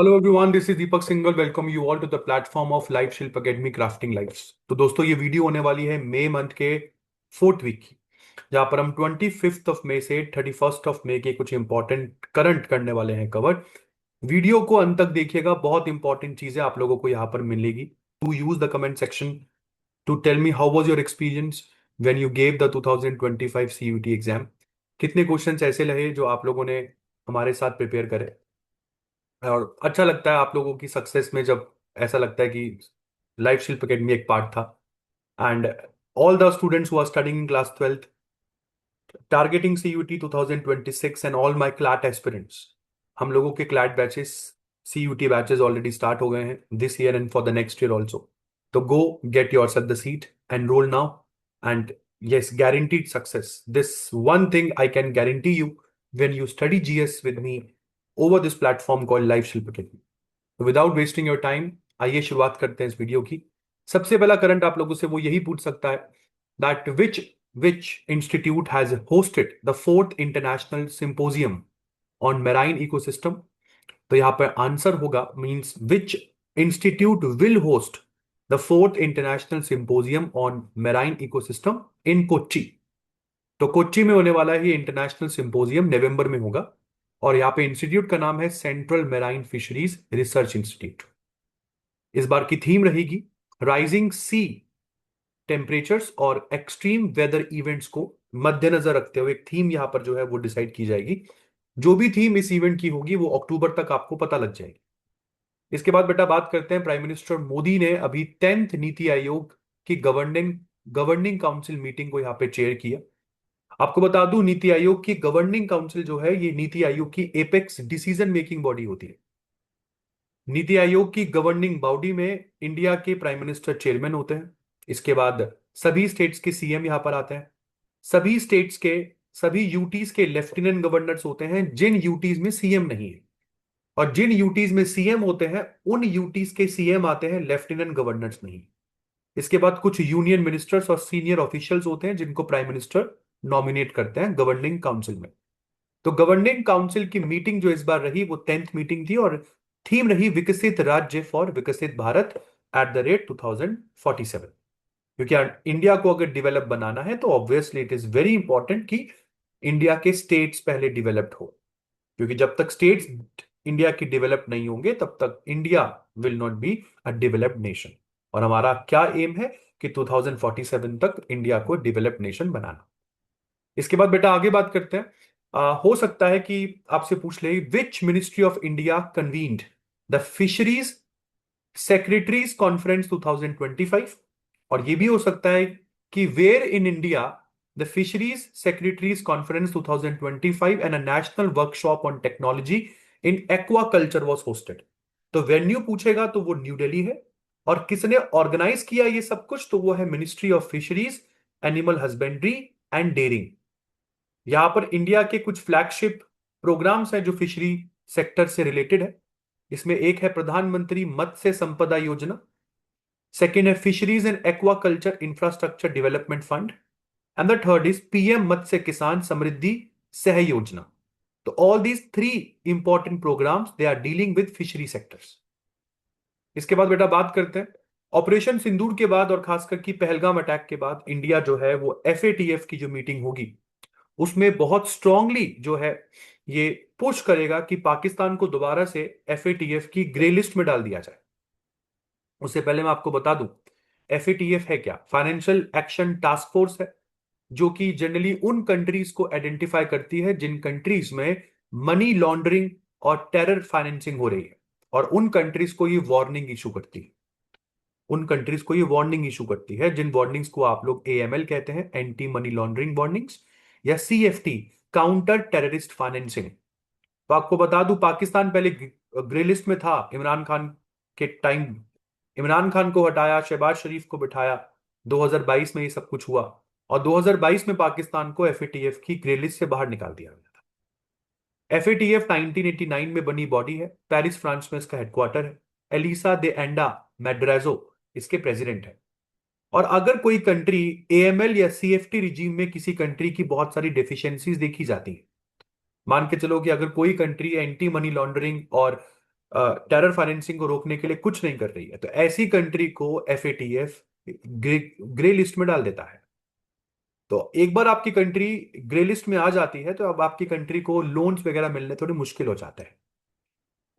Hello everyone, this is Deepak Singhal. Welcome you all to the platform of life Shilp academy crafting lifes. तो दोस्तों, ये video होने वाली है मई मंथ के फोर्थ वीक की, जहां पर हम 25 मई से 31 मई के कुछ इंपॉर्टेंट करंट करने वाले हैं कवर। वीडियो को अंत तक देखिएगा, बहुत इंपॉर्टेंट चीजें आप लोगों को यहाँ पर मिलेगी। To use the comment section to tell me how was your experience when you gave the 2025 CUT exam. कितने क्वेश्चन ऐसे रहे जो आप लोगों ने हमारे साथ प्रिपेयर करे, और अच्छा लगता है आप लोगों की सक्सेस में जब ऐसा लगता है कि लाइफ शिल्प एकेडमी एक पार्ट था। And all the students who are studying in class 12th targeting CUT 2026 and all my CLAT aspirants, हम लोगों के CLAT batches, CUT batches already start हो गए हैं this year and for the next year also. तो go get yourself the seat, enroll now, and yes, guaranteed success. This one thing I can guarantee you when you study GS with me over this platform called Life Shilp Academy. Without wasting your time, आइए शुरुआत करते हैं इस video की। सबसे पहला current आप लोगों से वो यही पूछ सकता है that which institute has hosted the fourth international symposium on marine ecosystem. तो यहां पर आंसर होगा means which institute will host the fourth international symposium on marine ecosystem इन कोच्चि। तो कोच्चि में होने वाला है ये इंटरनेशनल सिंपोजियम, नवंबर में होगा। और यहाँ पे इंस्टीट्यूट का नाम है central marine fisheries research institute. इस बार की थीम रहेगी राइजिंग सी टेम्परेचर्स और एक्सट्रीम वेदर इवेंट्स को मद्देनजर रखते हुए एक थीम यहाँ पर जो है वो डिसाइड की जाएगी। जो भी थीम इस इवेंट की होगी वो अक्टूबर तक आपको पता लग जाएगी। इसके बाद बेटा बात करते हैं, प्राइम मिनिस्टर मोदी ने अभी 10th नीति आयोग की गवर्निंग गवर्निंग काउंसिल मीटिंग को यहाँ पे चेयर किया। आपको बता दूं, नीति आयोग की गवर्निंग काउंसिल जो है ये नीति आयोग की एपेक्स डिसीजन मेकिंग बॉडी होती है। नीति आयोग की गवर्निंग बॉडी में इंडिया के प्राइम मिनिस्टर चेयरमैन होते हैं। इसके बाद सभी स्टेट्स के CM यहां पर आते हैं। सभी स्टेट्स के सभी यूटीज के लेफ्टिनेंट गवर्नर्स होते हैं जिन यूटीज में CM नहीं है, और जिन यूटीज में CM होते हैं उन यूटीज के CM आते हैं, लेफ्टिनेंट गवर्नर्स नहीं। इसके बाद कुछ यूनियन मिनिस्टर्स और सीनियर ऑफिशियल्स होते हैं जिनको प्राइम मिनिस्टर नॉमिनेट करते हैं गवर्निंग काउंसिल में। तो गवर्निंग काउंसिल की मीटिंग जो इस बार रही वो 10th मीटिंग थी, और थीम रही विकसित राज्य फॉर विकसित भारत एट द रेट 2047। क्योंकि इंडिया को अगर डेवलप बनाना है तो obviously it is very important कि इंडिया के स्टेट्स पहले डेवलप्ड हो। क्योंकि जब तक स्टेट्स इंडिया की डेवलप नहीं होंगे तब तक India will not be a developed nation. और हमारा क्या एम है कि 2047 तक इंडिया को डेवलप्ड नेशन बनाना। इसके बाद बेटा आगे बात करते हैं। हो सकता है कि आपसे पूछ ले which ministry of India convened the fisheries secretaries conference 2025। और ये भी हो सकता है कि where in India the fisheries secretaries conference 2025 and a national workshop on technology in aquaculture was hosted. तो वेन्यू पूछेगा तो वो न्यू दिल्ली है, और किसने ऑर्गेनाइज किया ये सब कुछ, तो वो है ministry of fisheries, animal husbandry and dairying. यहां पर इंडिया के कुछ फ्लैगशिप प्रोग्राम्स हैं जो फिशरी सेक्टर से रिलेटेड है। इसमें एक है प्रधानमंत्री मत्स्य संपदा योजना, सेकेंड है fisheries and aquaculture infrastructure development fund, and the third is PM Matsya Kisan Samriddhi Sah Yojana. तो all these three important programmes they are dealing with fishery sectors. इसके बाद बेटा बात करते हैं ऑपरेशन सिंदूर के बाद, और खासकर की पहलगाम अटैक के बाद इंडिया जो है वो FATF की जो मीटिंग होगी उसमें बहुत स्ट्रांगली जो है ये पुश करेगा कि पाकिस्तान को दोबारा से FATF की ग्रे लिस्ट में डाल दिया जाए। उससे पहले मैं आपको बता दूं, FATF है क्या? फाइनेंशियल एक्शन टास्क फोर्स है, जो कि जनरली उन कंट्रीज को आइडेंटिफाई करती है जिन कंट्रीज में मनी लॉन्ड्रिंग और टेरर फाइनेंसिंग हो रही है, और उन कंट्रीज को ये वार्निंग इशू करती है। उन कंट्रीज को ये वार्निंग इशू करती है जिन वार्निंग्स को आप लोग AML कहते हैं, एंटी मनी लॉन्ड्रिंग वार्निंग्स, या CFT, काउंटर टेररिस्ट फाइनेंसिंग। तो आपको बता दूं, पाकिस्तान पहले ग्रे लिस्ट में था इमरान खान के टाइम। इमरान खान को हटाया, शहबाज शरीफ को बिठाया, 2022 में ये सब कुछ हुआ, और 2022 में पाकिस्तान को FATF की ग्रे लिस्ट से बाहर निकाल दिया गया था। FATF 1989 में बनी बॉडी है, पेरिस फ्रांस में इसका हेडक्वार्टर है। एलिसा दे एंडा मेड्राजो इसके प्रेसिडेंट है। और अगर कोई कंट्री AML या CFT रिजीम में किसी कंट्री की बहुत सारी डेफिशिएंसीज देखी जाती है, मान के चलो कि अगर कोई कंट्री एंटी मनी लॉन्ड्रिंग और टेरर फाइनेंसिंग को रोकने के लिए कुछ नहीं कर रही है, तो ऐसी कंट्री को एफएटीएफ ग्रे लिस्ट में डाल देता है। तो एक बार आपकी कंट्री ग्रे लिस्ट में आ जाती है तो अब आपकी कंट्री को लोन्स वगैरह मिलने थोड़े मुश्किल हो जाते हैं।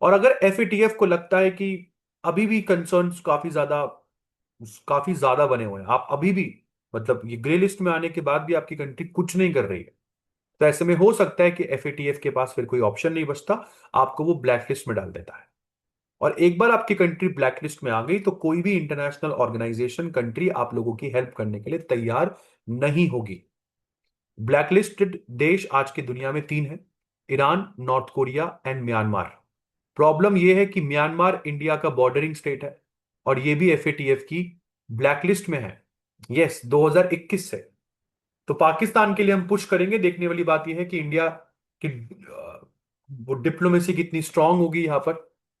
और अगर एफएटीएफ को लगता है कि अभी भी कंसर्न्स काफी ज्यादा बने हुए हैं, आप अभी भी मतलब ये ग्रे लिस्ट में आने के बाद भी आपकी कंट्री कुछ नहीं कर रही है, तो ऐसे में हो सकता है कि एफएटीएफ के पास फिर कोई ऑप्शन नहीं बचता, आपको वो ब्लैक लिस्ट में डाल देता है। और एक बार आपकी कंट्री ब्लैक लिस्ट में आ गई तो कोई भी इंटरनेशनल ऑर्गेनाइजेशन कंट्री आप लोगों की हेल्प करने के लिए तैयार नहीं होगी। ब्लैकलिस्टेड देश आज की दुनिया में तीन है: Iran, north Korea and Myanmar. Problem यह है कि म्यांमार इंडिया का बॉर्डरिंग स्टेट है और ये भी एफएटीएफ की ब्लैकलिस्ट में है, यस, 2021 से। तो पाकिस्तान के लिए हम पुश करेंगे। देखने वाली बात यह है कि इंडिया की वो डिप्लोमेसी कितनी स्ट्रांग होगी यहां पर,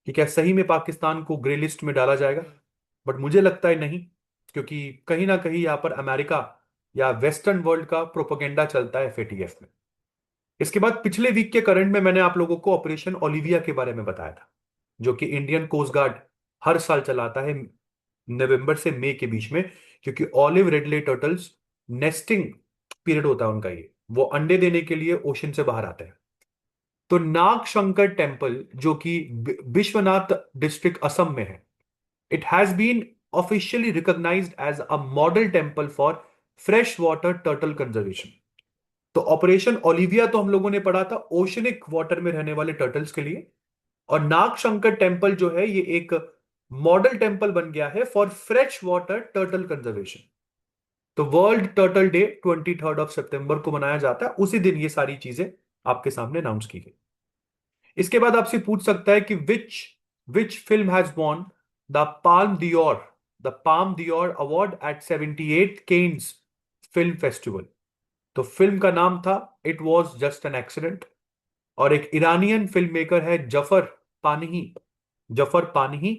कि क्या सही में पाकिस्तान को ग्रे लिस्ट में डाला जाएगा। बट मुझे लगता है नहीं, क्योंकि कहीं ना कहीं यहां पर अमेरिका या वेस्टर्न वर्ल्ड का प्रोपेगेंडा चलता है एफएटीएफ में। इसके बाद पिछले वीक के करंट में मैंने आप लोगों को ऑपरेशन ओलिविया के बारे में बताया था, जो कि इंडियन कोस्ट गार्ड हर साल चलाता है नवंबर से मई के बीच में, क्योंकि olive ridley turtles nesting period होता है उनका, ये वो अंडे देने के लिए ओशन से बाहर आते हैं। तो नाग शंकर टेम्पल, जो कि विश्वनाथ डिस्ट्रिक्ट असम में है, it has been officially recognised as a model temple for fresh water turtle conservation. तो ऑपरेशन ओलिविया तो हम लोगों ने पढ़ा था ओशनिक वाटर में रहने वाले टर्टल्स के लिए, और नाग शंकर टेम्पल जो है ये एक मॉडल टेम्पल बन गया है for fresh water turtle conservation. तो वर्ल्ड टर्टल डे 23 सितंबर को मनाया जाता है, उसी दिन ये सारी चीजें आपके सामने अनाउंस की गई। इसके बाद आपसे पूछ सकता है कि which film has won the Palme d'Or award at 78th Cannes film festival. तो फिल्म का नाम था it was just an accident, और एक ईरानियन फिल्म मेकर है जफर पानही।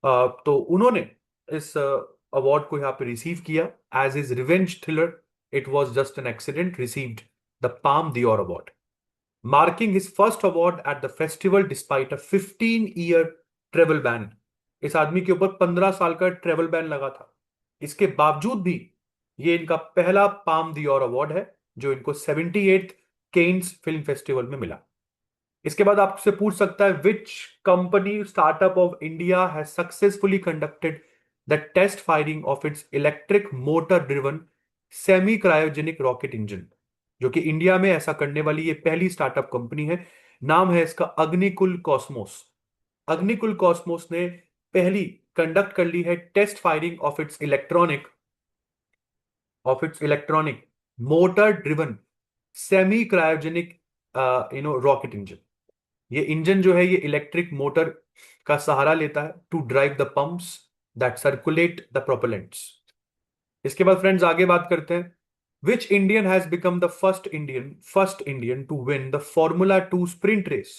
तो उन्होंने इस अवार्ड को यहाँ पे रिसीव किया as is revenge thriller it was just an accident received the Palme d'Or award, marking his first award at the festival despite a 15 year travel ban. इस आदमी के ऊपर 15 साल का ट्रेवल बैन लगा था, इसके बावजूद भी ये इनका पहला पाम दियोर अवार्ड है जो इनको 78th केन्स फिल्म फेस्टिवल में मिला। इसके बाद आपसे पूछ सकता है which company startup of India has successfully conducted the test firing of its electric motor driven semi cryogenic rocket engine. जो कि इंडिया में ऐसा करने वाली ये पहली स्टार्टअप कंपनी है। नाम है इसका अग्निकुल कॉस्मोस। अग्निकुल कॉस्मोस ने पहली कंडक्ट कर ली है test firing of its electronic motor driven semi cryogenic rocket engine. ये इंजन जो है ये इलेक्ट्रिक मोटर का सहारा लेता है to drive the pumps that circulate the propellants. इसके बाद फ्रेंड्स आगे बात करते हैं। Which Indian has become the first Indian to win the Formula 2 sprint race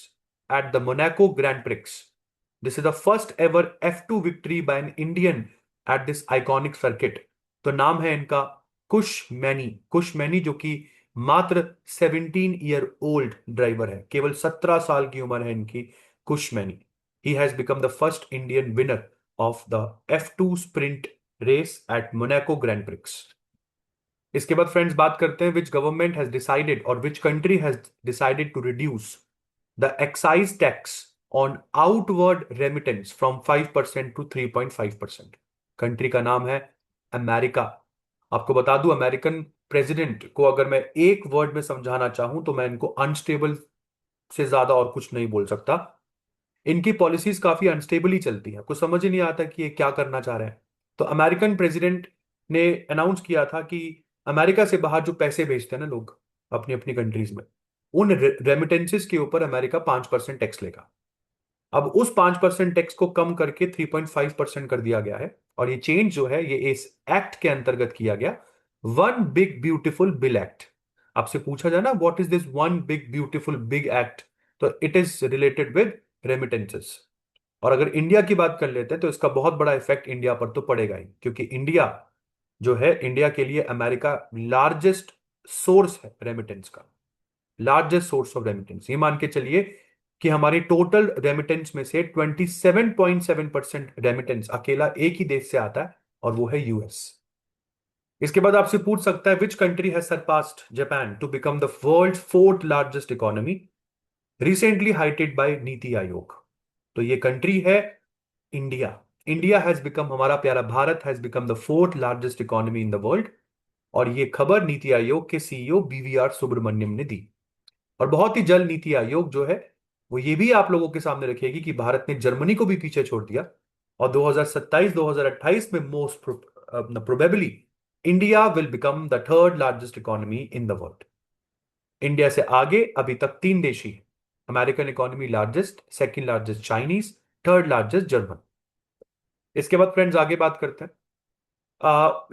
at the Monaco Grand Prix? This is the first ever F2 victory by an Indian at this iconic circuit. तो नाम है इनका कुश many, जो कि मात्र 17 year old driver है, केवल 17 साल की उम्र है इनकी Kush Maini. He has become the first Indian winner of the F2 sprint race at Monaco Grand Prix. इसके बाद फ्रेंड्स बात करते हैं विच गवर्नमेंट हैज डिसाइडेड और which country has decided to reduce the excise tax on outward remittance from 5% to 3.5%। Country का नाम है America. आपको बता दूं अमेरिकन प्रेसिडेंट को अगर मैं एक वर्ड में समझाना चाहूं तो मैं इनको अनस्टेबल से ज्यादा और कुछ नहीं बोल सकता। इनकी पॉलिसीज काफी अनस्टेबल ही चलती हैं, कुछ समझ ही नहीं आता कि ये क्या करना चाह रहे हैं। तो अमेरिकन प्रेसिडेंट ने अनाउंस किया था कि अमेरिका से बाहर जो पैसे भेजते हैं ना लोग अपनी अपनी कंट्रीज में, उन रेमिटेंसेस के ऊपर अमेरिका 5% टैक्स लेगा। अब उस 5% टैक्स को कम करके 3.5% कर दिया गया है, और ये चेंज जो है ये इस एक्ट के अंतर्गत किया गया, one big beautiful bill act. आपसे पूछा जाए ना what is this one big beautiful big act, तो it is related with remittances. और अगर इंडिया की बात कर लेते हैं तो इसका बहुत बड़ा इफेक्ट इंडिया पर तो पड़ेगा ही, क्योंकि इंडिया जो है, इंडिया के लिए अमेरिका लार्जेस्ट सोर्स है रेमिटेंस का, लार्जेस्ट सोर्स ऑफ रेमिटेंस। ये मान के चलिए कि हमारे टोटल रेमिटेंस में से 27.7% रेमिटेंस अकेला एक ही देश से आता है, और वो है यूएस। इसके बाद आपसे पूछ सकता है, which country has surpassed Japan to become the world fourth largest economy, recently हाइटेड बाय नीति आयोग। तो ये कंट्री है इंडिया। इंडिया हैज बिकम, हमारा प्यारा Bharat has become the fourth largest economy in the world. और ये खबर नीति आयोग के सीईओ बीवीआर सुब्रमण्यम ने दी। और बहुत ही जल्द नीति आयोग जो है वो ये भी आप लोगों के सामने रखेगी कि भारत ने जर्मनी को भी पीछे छोड़ दिया, और 2027-2028 में most probably India will become the third largest economy in the world. India से आगे अभी तक तीन देश ही, American economy largest, second largest Chinese, third largest German. इसके बाद फ्रेंड्स आगे बात करते हैं,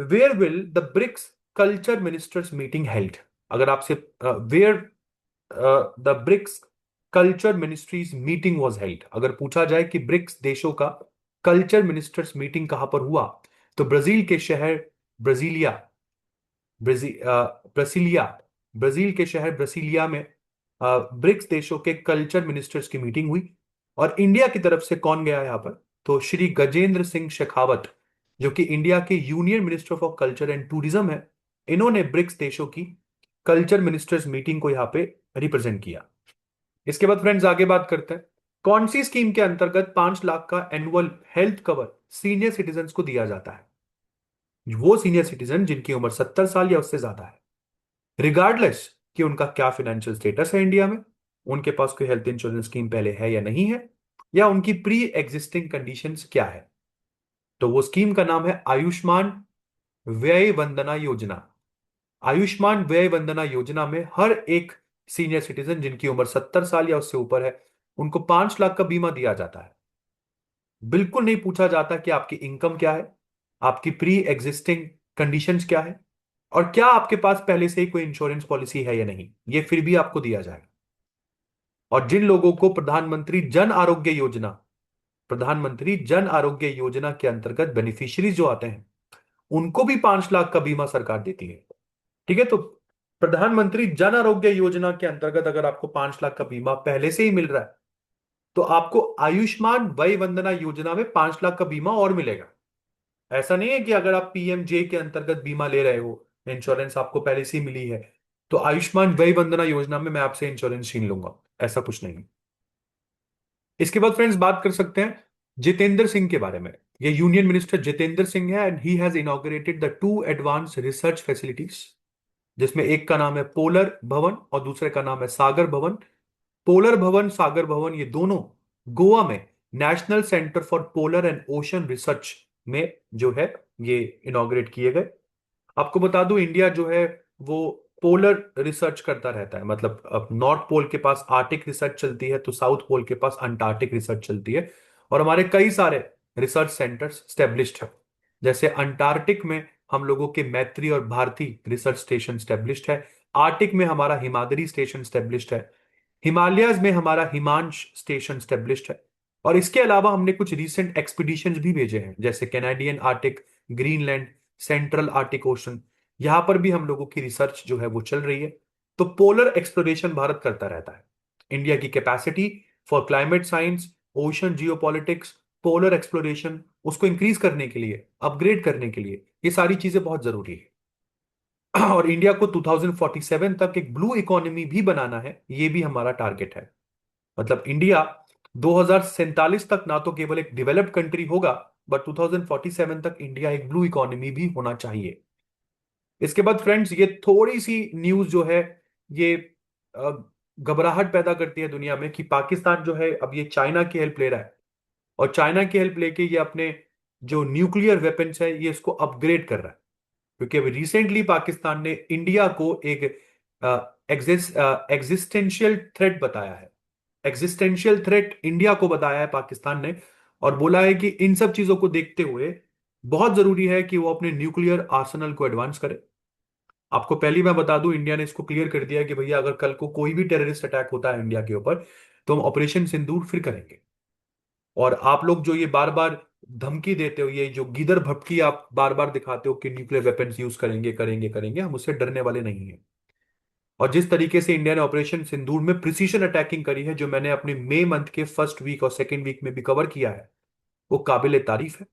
where will the BRICS culture ministers meeting held. अगर आपसे where the BRICS culture ministries meeting was held, अगर पूछा जाए कि ब्रिक्स देशों का कल्चर मिनिस्टर्स मीटिंग कहां पर हुआ, तो ब्राजील के शहर ब्राजीलिया, ब्रासीलिया, ब्राजील के शहर ब्रासीलिया में ब्रिक्स देशों के कल्चर मिनिस्टर्स की मीटिंग हुई। और इंडिया की तरफ से कौन गया यहां पर, तो श्री गजेंद्र सिंह शेखावत, जो कि इंडिया के union minister of culture and tourism है। इन्होंने ब्रिक्स देशों की कल्चर मिनिस्टर्स मीटिंग को यहां पे रिप्रेजेंट किया। इसके बाद फ्रेंड्स आगे बात करते हैं, कौन सी स्कीम के अंतर्गत 5 लाख का annual health cover senior citizen को दिया जाता है। वो सीनियर सिटीजन जिनकी उम्र 70 साल या उससे ज्यादा है, रिगार्डलेस कि उनका क्या फाइनेंशियल स्टेटस है इंडिया में, उनके पास कोई हेल्थ इंश्योरेंस स्कीम पहले है या नहीं है, या उनकी प्री एग्जिस्टिंग कंडीशंस क्या है। तो वो स्कीम का नाम है आयुष्मान व्यय वंदना योजना। आयुष्मान व्यय वंदना योजना में हर एक सीनियर सिटीजन जिनकी उम्र 70 साल या उससे ऊपर है, उनको 5 लाख का बीमा दिया जाता है। बिल्कुल नहीं पूछा जाता कि आपकी इनकम क्या है, आपकी प्री एग्जिस्टिंग कंडीशंस क्या है, और क्या आपके पास पहले से ही कोई इंश्योरेंस पॉलिसी है या नहीं, ये फिर भी आपको दिया जाएगा। और जिन लोगों को प्रधानमंत्री जन आरोग्य योजना के अंतर्गत बेनिफिशियरीज जो आते हैं, उनको भी 5 लाख का बीमा सरकार देती है। ठीक है, तो प्रधानमंत्री जन आरोग्य योजना के अंतर्गत अगर आपको 5 लाख का बीमा पहले से ही मिल रहा है, तो आपको आयुष्मान वय वंदना योजना में 5 लाख का बीमा और मिलेगा। ऐसा नहीं है कि अगर आप पीएमजे के अंतर्गत बीमा ले रहे हो, इंश्योरेंस आपको पहले से ही मिली है, तो आयुष्मान वय वंदना योजना में मैं आपसे इंश्योरेंस छीन लूंगा, ऐसा कुछ नहीं। इसके बाद फ्रेंड्स बात कर सकते हैं जितेंद्र सिंह के बारे में। ये यूनियन मिनिस्टर जितेंद्र सिंह है, and he has inaugurated the 2 advance research facilities, जिसमें एक का नाम है पोलर भवन और दूसरे का नाम है सागर भवन। पोलर भवन, सागर भवन, ये दोनों गोवा में national centre for polar and ocean research में जो है ये इनॉग्रेट किए गए। आपको बता दूं, इंडिया जो है वो पोलर रिसर्च करता रहता है, मतलब अब नॉर्थ पोल के पास आर्टिक रिसर्च चलती है, तो साउथ पोल के पास अंटार्कटिक रिसर्च चलती है। और हमारे कई सारे रिसर्च सेंटर्स स्टेब्लिश्ड है, जैसे अंटार्कटिक में हम लोगों के मैत्री और भारती रिसर्च स्टेशन स्टेब्लिश्ड है, आर्टिक में हमारा हिमाद्री स्टेशन स्टेब्लिश्ड है, हिमालयाज में हमारा हिमांश स्टेशन स्टेब्लिश्ड है। और इसके अलावा हमने कुछ रीसेंट एक्सपीडिशंस भी भेजे हैं, जैसे Canadian Arctic, Greenland, central Arctic ocean, यहां पर भी हम लोगों की रिसर्च जो है वो चल रही है। तो पोलर एक्सप्लोरेशन भारत करता रहता है। इंडिया की capacity for climate science, ocean geopolitics, polar exploration, उसको इंक्रीज करने के लिए, अपग्रेड करने के लिए, ये सारी चीजें बहुत जरूरी है। और इंडिया को 2047 तक एक ब्लू इकोनॉमी भी बनाना है, ये भी हमारा टारगेट है। मतलब इंडिया 2047 तक ना तो केवल एक डेवलप्ड कंट्री होगा, बट 2047 तक इंडिया एक ब्लू इकोनॉमी भी होना चाहिए। इसके बाद फ्रेंड्स ये थोड़ी सी न्यूज जो है ये अ, घबराहट पैदा करती है दुनिया में, कि पाकिस्तान जो है अब ये चाइना की हेल्प ले रहा है, और चाइना की हेल्प लेके ये अपने जो न्यूक्लियर वेपन्स है ये इसको अपग्रेड कर रहा है। क्योंकि अभी रिसेंटली पाकिस्तान ने इंडिया को एक एग्जिस्टेंशियल थ्रेट बताया है, एग्जिस्टेंशियल थ्रेट इंडिया को बताया है पाकिस्तान ने, और बोला है कि इन सब चीजों को देखते हुए बहुत जरूरी है कि वो अपने न्यूक्लियर आर्सेनल को एडवांस करे। आपको पहली मैं बता दूं, इंडिया ने इसको क्लियर कर दिया कि भैया अगर कल को कोई भी टेररिस्ट अटैक होता है इंडिया के ऊपर, तो हम ऑपरेशन सिंदूर फिर करेंगे। और आप लोग जो ये बार बार धमकी देते हो, ये जो गीदड़ भपकी आप बार बार दिखाते हो कि न्यूक्लियर वेपन्स यूज करेंगे करेंगे करेंगे, हम उससे डरने वाले नहीं हैं। और जिस तरीके से इंडिया ने ऑपरेशन सिंदूर में प्रिसीशन अटैकिंग करी है, जो मैंने अपने मई मंथ के फर्स्ट वीक और सेकेंड वीक में भी कवर किया है, वो काबिल तारीफ है।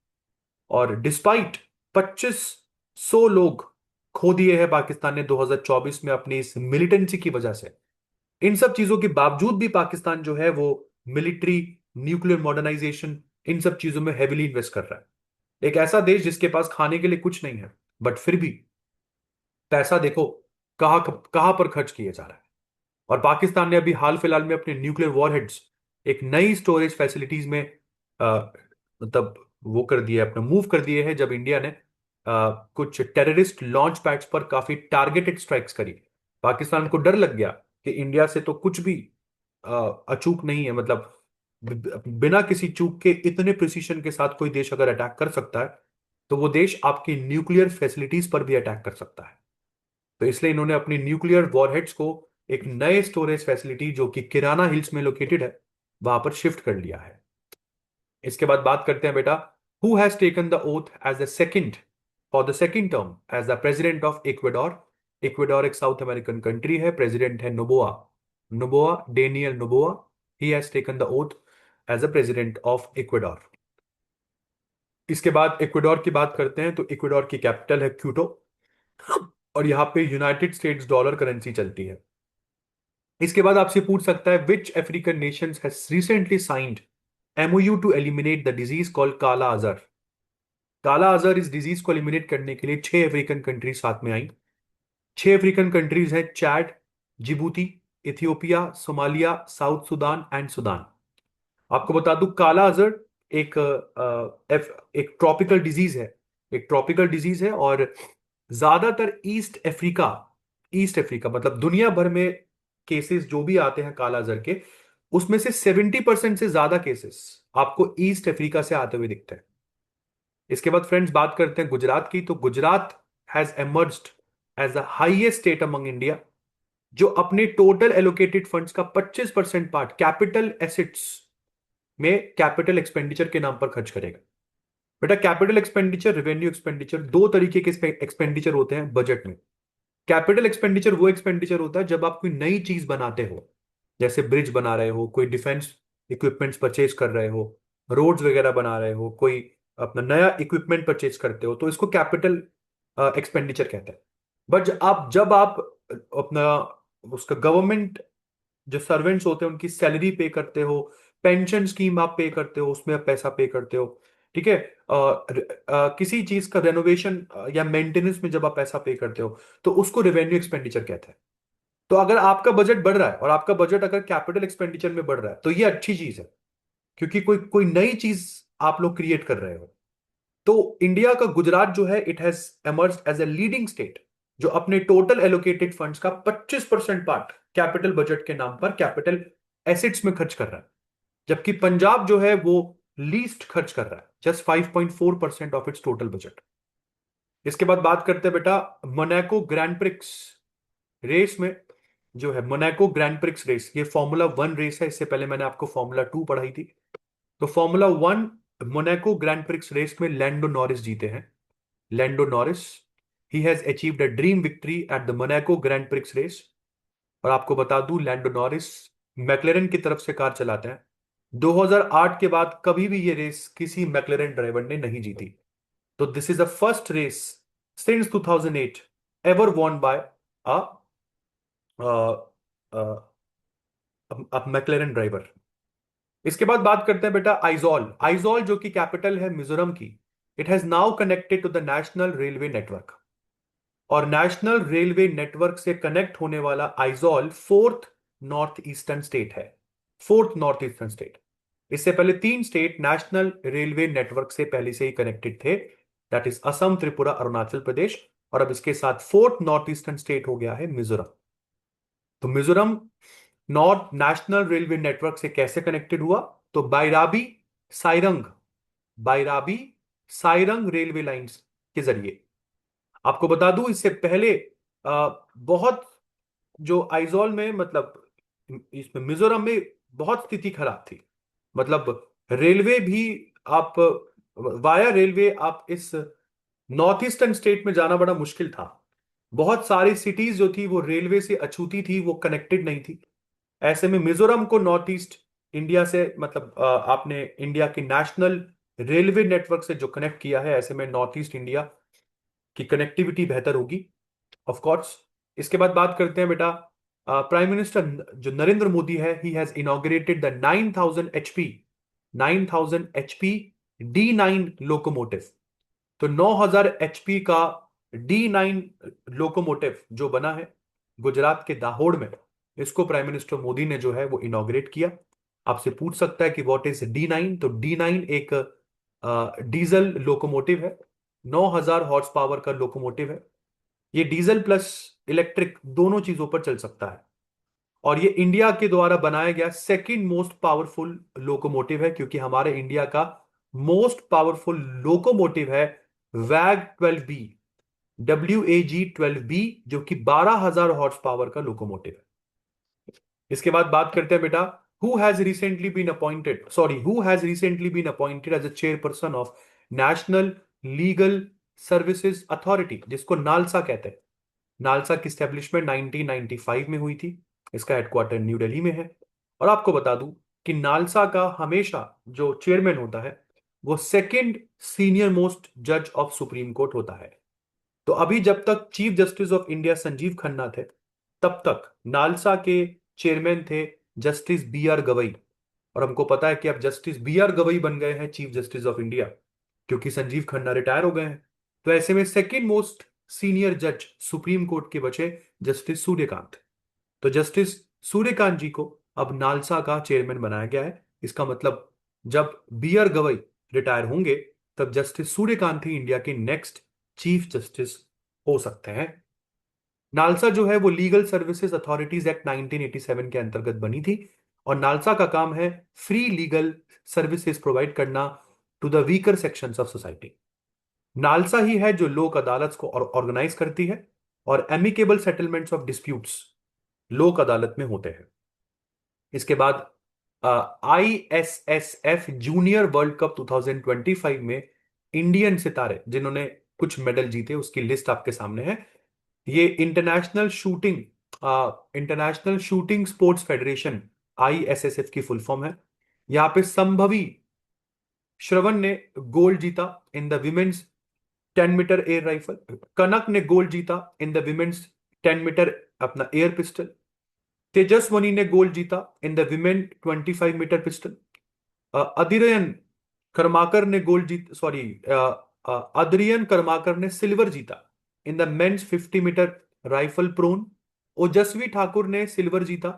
और डिस्पाइट 2500 लोग खो दिए हैं पाकिस्तान ने 2024 में अपनी इस मिलिटेंसी की वजह से, इन सब चीजों के बावजूद भी पाकिस्तान जो है वो मिलिट्री, न्यूक्लियर मॉडर्नाइजेशन, इन सब चीजों में हेविली इन्वेस्ट कर रहा है। एक ऐसा देश जिसके पास खाने के लिए कुछ नहीं है, बट फिर भी पैसा देखो कहाँ कहाँ पर खर्च किया जा रहा है। और पाकिस्तान ने अभी हाल फिलहाल में अपने न्यूक्लियर वॉरहेड्स एक नई स्टोरेज फैसिलिटीज में मतलब वो कर दिए, अपने मूव कर दिए हैं, जब इंडिया ने कुछ टेररिस्ट लॉन्च पैड्स पर काफी टारगेटेड स्ट्राइक्स करी। पाकिस्तान को डर लग गया कि इंडिया से तो कुछ भी अचूक नहीं है, मतलब बिना किसी चूक के इतने प्रिसीशन के साथ कोई देश अगर अटैक कर सकता है, तो वो देश आपकी न्यूक्लियर फैसिलिटीज पर भी अटैक कर सकता है। तो इसलिए इन्होंने अपनी न्यूक्लियर वॉरहेड्स को एक नए स्टोरेज फैसिलिटी जो कि किराना हिल्स में लोकेटेड है, वहां पर शिफ्ट कर लिया है। इसके बाद बात करते हैं बेटा, who has taken the oath as the second for the second term as the president of Ecuador. Ecuador एक साउथ अमेरिकन कंट्री है, प्रेसिडेंट है Noboa, Noboa Daniel Noboa. He has taken the oath as a president of Ecuador. इसके बाद इक्वेडोर की बात करते हैं, तो इक्वेडोर की कैपिटल है क्यूटो, और यहाँ पे यूनाइटेड स्टेट्स डॉलर करेंसी चलती है। इसके बाद आपसे पूछ सकता है, which African nations has recently signed MoU to eliminate the disease called kala azar. काला आजार इस डिजीज को एलिमिनेट करने के लिए 6 अफ्रीकन कंट्रीज साथ में आई। 6 अफ्रीकन कंट्रीज हैं, Chad, Djibouti, Ethiopia, Somalia, south Sudan and Sudan. आपको बता दूं, काला आजार एक एक ट्रॉपिकल डिजीज है, एक ट्रॉपिकल डिजीज है, और ज्यादातर ईस्ट अफ्रीका मतलब दुनिया भर में केसेस जो भी आते हैं काला आजार के, उसमें से 70% से ज्यादा केसेस आपको ईस्ट अफ्रीका से आते हुए दिखते हैं। इसके बाद फ्रेंड्स बात करते हैं गुजरात की, तो Gujarat has emerged as the highest state among India, जो अपने टोटल एलोकेटेड फंड्स का 25% पार्ट कैपिटल एसेट्स में कैपिटल एक्सपेंडिचर के नाम पर खर्च करेगा। बेटा कैपिटल एक्सपेंडिचर, रेवेन्यू एक्सपेंडिचर, दो तरीके के एक्सपेंडिचर होते हैं बजट में। कैपिटल एक्सपेंडिचर वो एक्सपेंडिचर होता है जब आप कोई नई चीज बनाते हो, जैसे ब्रिज बना रहे हो, कोई डिफेंस इक्विपमेंट्स परचेज कर रहे हो, रोड्स वगैरह बना रहे हो, कोई अपना नया इक्विपमेंट परचेज करते हो, तो इसको कैपिटल एक्सपेंडिचर कहते हैं। बट जब आप अपना उसका गवर्नमेंट जो सर्वेंट्स होते हैं उनकी सैलरी पे करते हो, पेंशन स्कीम आप पे करते हो, उसमें आप पैसा पे करते हो, ठीक है, किसी चीज का रेनोवेशन या मेंटेनेंस में जब आप पैसा पे करते हो, तो उसको रेवेन्यू एक्सपेंडिचर कहते हैं। तो अगर आपका बजट बढ़ रहा है और आपका बजट अगर कैपिटल एक्सपेंडिचर में बढ़ रहा है, तो ये अच्छी चीज है, क्योंकि कोई कोई नई चीज आप लोग क्रिएट कर रहे हो। तो इंडिया का गुजरात जो है, it has emerge as a leading state, जो अपने टोटल एलोकेटेड फंड्स का 25% पार्ट कैपिटल बजट के नाम पर कैपिटल एसेट्स में खर्च कर रहा है। जबकि पंजाब जो है वो लीस्ट खर्च कर रहा है, just 5.4% of its total budget. इसके बाद बात करते हैं बेटा, मोनाको ग्रैंड प्रिक्स रेस में, जो है मोनाको ग्रैंड प्रिक्स रेस, ये फॉर्मूला 1 रेस है। इससे पहले मैंने आपको फॉर्मूला 2 पढ़ाई थी। तो formula 1 Monaco Grand Prix race में लैंडो नॉरिस जीते हैं। Lando Norris, he has achieved a dream victory at the Monaco Grand Prix race. और आपको बता दूं, लैंडो नॉरिस मैक्लेरन की तरफ से कार चलाते हैं। 2008 के बाद कभी भी ये रेस किसी मैक्लेरन ड्राइवर ने नहीं जीती। तो this is the first race since 2008 ever won by a McLaren driver. इसके बाद बात करते हैं बेटा आइजॉल। आइजॉल जो कि कैपिटल है मिजोरम की, it has now connected to the national railway network. और नेशनल रेलवे नेटवर्क से कनेक्ट होने वाला Aizawl fourth north eastern state है, फोर्थ नॉर्थ ईस्टर्न स्टेट। इससे पहले 3 स्टेट नेशनल रेलवे नेटवर्क से पहले से ही कनेक्टेड थे, दैट इज असम, त्रिपुरा, अरुणाचल प्रदेश। और अब इसके साथ फोर्थ नॉर्थ ईस्टर्न स्टेट हो गया है मिजोरम। तो Mizoram north national railway network से कैसे कनेक्टेड हुआ? तो साइरंग बायराबी साइरंग रेलवे लाइंस के जरिए। आपको बता दूं, इससे पहले बहुत जो आइजॉल में मतलब इसमें मिजोरम में बहुत स्थिति खराब थी। मतलब रेलवे भी, आप वाया रेलवे आप इस नॉर्थ ईस्टर्न स्टेट में जाना बड़ा मुश्किल था। बहुत सारी सिटीज जो थी वो रेलवे से अछूती थी, वो कनेक्टेड नहीं थी। ऐसे में मिजोरम को नॉर्थ ईस्ट इंडिया से, मतलब आपने इंडिया के नेशनल रेलवे नेटवर्क से जो कनेक्ट किया है, ऐसे में नॉर्थ ईस्ट इंडिया की कनेक्टिविटी बेहतर होगी, ऑफ कोर्स। इसके बाद बात करते हैं बेटा, प्राइम मिनिस्टर जो नरेंद्र मोदी है, he has inaugurated the 9000 D9 locomotive. तो 9000 एचपी का D9 लोकोमोटिव जो बना है गुजरात के दाहोद में, इसको प्राइम मिनिस्टर मोदी ने जो है वो इनॉग्रेट किया। आपसे पूछ सकता है कि व्हाट इज D9, तो D9 एक डीजल लोकोमोटिव है, 9000 हॉर्स पावर का लोकोमोटिव है। ये डीजल प्लस इलेक्ट्रिक दोनों चीजों पर चल सकता है, और ये इंडिया के द्वारा बनाया गया सेकंड मोस्ट पावरफुल लोकोमोटिव है, क्योंकि हमारे इंडिया का मोस्ट पावरफुल लोकोमोटिव है वैग 12B, WAG 12B, जो कि 12,000 हॉर्स पावर का लोकोमोटिव है। इसके बाद बात करते हैं बेटा, who has recently been appointed as a chairperson of national legal services authority, जिसको नालसा कहते हैं। नालसा की स्टैब्लिशमेंट 1995 में हुई थी। इसका हेडक्वार्टर न्यू दिल्ली में है। और आपको बता दूं कि नालसा का हमेशा जो चेयरमैन होता है वो सेकंड सीनियर मोस्ट जज ऑफ सुप्रीम कोर्ट होता है। तो अभी जब तक chief justice of India Sanjeev Khanna थे, तब तक नालसा के चेयरमैन थे जस्टिस B R गवई। और हमको पता है कि अब जस्टिस B R गवई बन गए हैं चीफ जस्टिस ऑफ इंडिया, क्योंकि संजीव खन्ना रिटायर हो गए हैं। तो ऐसे में सेकंड मोस्ट सीनियर जज सुप्रीम कोर्ट के बचे जस्टिस सूर्यकांत। तो जस्टिस सूर्यकांत जी को अब नालसा का चेयरमैन बनाया गया है। इसका मतलब जब B R गवई रिटायर होंगे, तब जस्टिस सूर्यकांत ही इंडिया के नेक्स्ट चीफ जस्टिस हो सकते हैं। नालसा जो है वो लीगल सर्विसेज अथॉरिटीज एक्ट 1987 के अंतर्गत बनी थी, और नालसा का काम है फ्री लीगल सर्विसेज प्रोवाइड करना to the weaker sections of society. NALSA ही है जो लोक अदालत को ऑर्गेनाइज करती है, और एमिकेबल सेटलमेंट्स ऑफ डिस्प्यूट्स लोक अदालत में होते हैं। इसके बाद ISSF जूनियर वर्ल्ड कप 2025 में इंडियन सितारे जिन्होंने कुछ मेडल जीते, उसकी लिस्ट आपके सामने है। ये International Shooting Sports Federation, ISSF की फुल फॉर्म है। यहाँ पे संभवी श्रवण ने गोल्ड जीता in the women's 10 metre air rifle. Kanak ने गोल्ड जीता इन द विमेन्स 10 मीटर अपना एयर पिस्टल। तेजस्वनी ने गोल्ड जीता in the women 25 metre pistol. Adriyan Karmakar ने गोल्ड जीत सॉरी अद्रियन कर्माकर ने सिल्वर जीता in the men's 50 metre rifle prone. Ojaswi Thakur ने सिल्वर जीता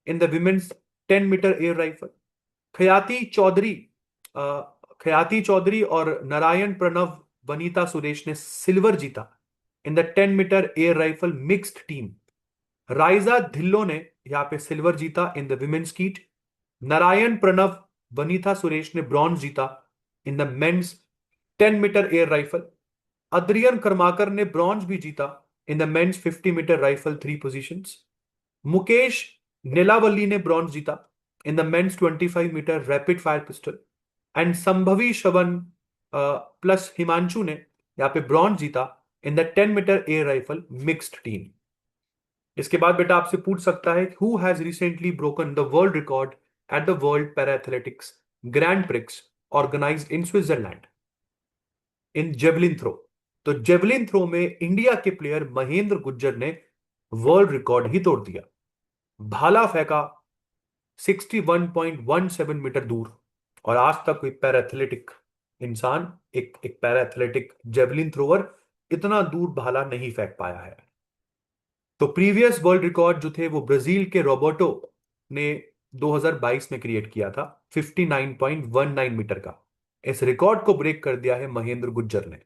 in the women's 10 metre air rifle. Khyati Chaudhary अ, खयाती चौधरी और नारायण प्रणव वनीता सुरेश ने सिल्वर जीता in the 10 metre air rifle mixed team. Raiza Dhillon ने यहां पे सिल्वर जीता इन द विमेन्स कीट। नारायण प्रणव वनीता सुरेश ने ब्रॉन्ज जीता in the men's 10 metre air rifle. Adriyan Karmakar ने ब्रॉन्ज भी जीता in the men's 50 metre rifle 3 positions. Mukesh Nelavalli ने ब्रॉन्ज जीता in the men's 25 metre rapid fire pistol. And Sambhavi Shravan plus Himanshu ने यहाँ पे ब्रॉन्ज जीता in the 10 metre air rifle mixed team. इसके बाद बेटा आपसे पूछ सकता है, who has recently broken the world record eight the world para athletics Grand Prix organised in Switzerland in javelin throw. तो जेवलिन थ्रो में इंडिया के प्लेयर महेंद्र गुज्जर ने वर्ल्ड रिकॉर्ड ही तोड़ दिया। भाला फेंका 61.17 मीटर दूर, और आज तक कोई पैरा एथलेटिक इंसान, एक पैरा एथलेटिक जेवलिन थ्रोवर इतना दूर भाला नहीं फेंक पाया है। तो प्रीवियस वर्ल्ड रिकॉर्ड जो थे वो ब्राजील के रोबर्टो ने 2022 में क्रिएट किया था 59.19 मीटर का। इस रिकॉर्ड को ब्रेक कर दिया है महेंद्र गुज्जर ने।